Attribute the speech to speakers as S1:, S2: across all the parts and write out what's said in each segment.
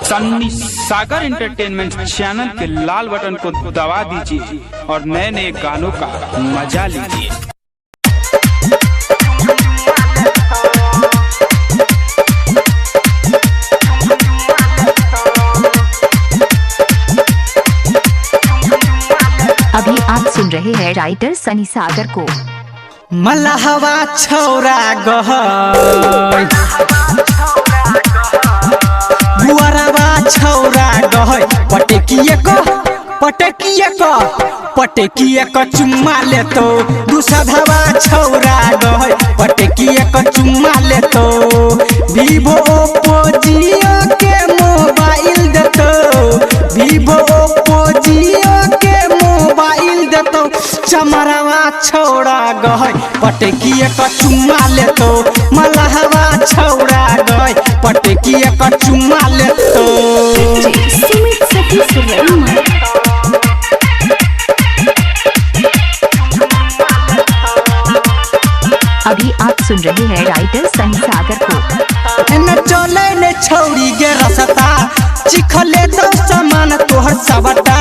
S1: सन्नी सागर entertainment channel के लाल button को दबा दीजिए और नए नए गानों का मजा लीजिए।
S2: अभी आप सुन रहे हैं राइटर सनी सागर को।
S3: मलहवा छौरा गहय बुआरवा छौरा गहय पटकिए क चुम्मा लेतो दूसधवा छौरा गहय पटकिए क चुम्मा लेतो वीवो ओप्पो जियो के मोबाइल देतो वीवो ओप्पो जियो के मोबाइल देतो चमरवा छौरा गहय पटकिए क चुम्मा लेतो मलहवा छौरा गहय पटकिए क चुम्मा लेतो।
S2: अभी आप सुन रहे हैं राइटर सनी सागर को।
S3: न चले ने छौरी गे रसता चिखले तो समान तोहर सबटा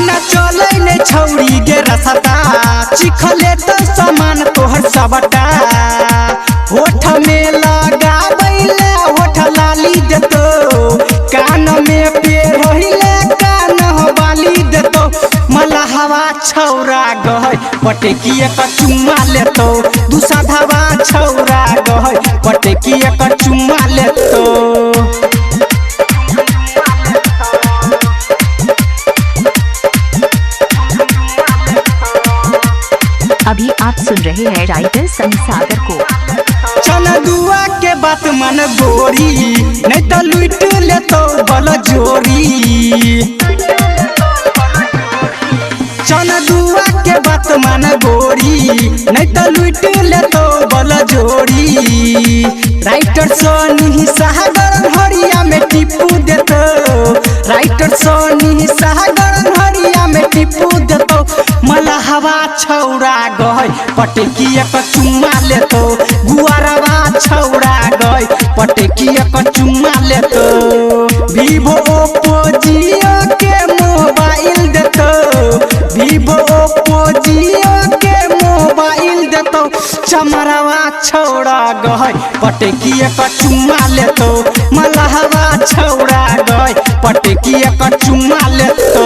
S3: न चले ने छौरी गे रसता चिखले तो समान तोहर सबटा होठ में लगाबैले होठ लाली देतो कान में पेड़ होइले कान बाली देतो मलहवा छौरा गहय पटकिए क चुम्मा लेतो दूसधवा छौरा गहय पटकिए क चुम्मा लेतो।
S2: अभी आप सुन रहे हैं राइटर सनी सागर को।
S3: चनदुआ के बात मन गोरी नहीं तो लुट लेतो बल जोरी चनदुआ के बात मन गोरी नहीं तो लुट लेतो बल जोरी राइटर सोनी सागर हरिया में टिप्पू देतो राइटर सोनी सागर हरिया में टिप्पू देतो मलहवा छौरा गहय पटकिए क चुम्मा लेतो गुआरवा छौरा गहय पटकिए क चुम्मा लेतो वीवो ओप्पो जियो के मोबाइल देतो वीवो ओप्पो जियो के मोबाइल देतो चमरवा छौरा गहय पटकिए क चुम्मा लेतो मलहवा छौरा गहय पटकिए क चुम्मा लेतो।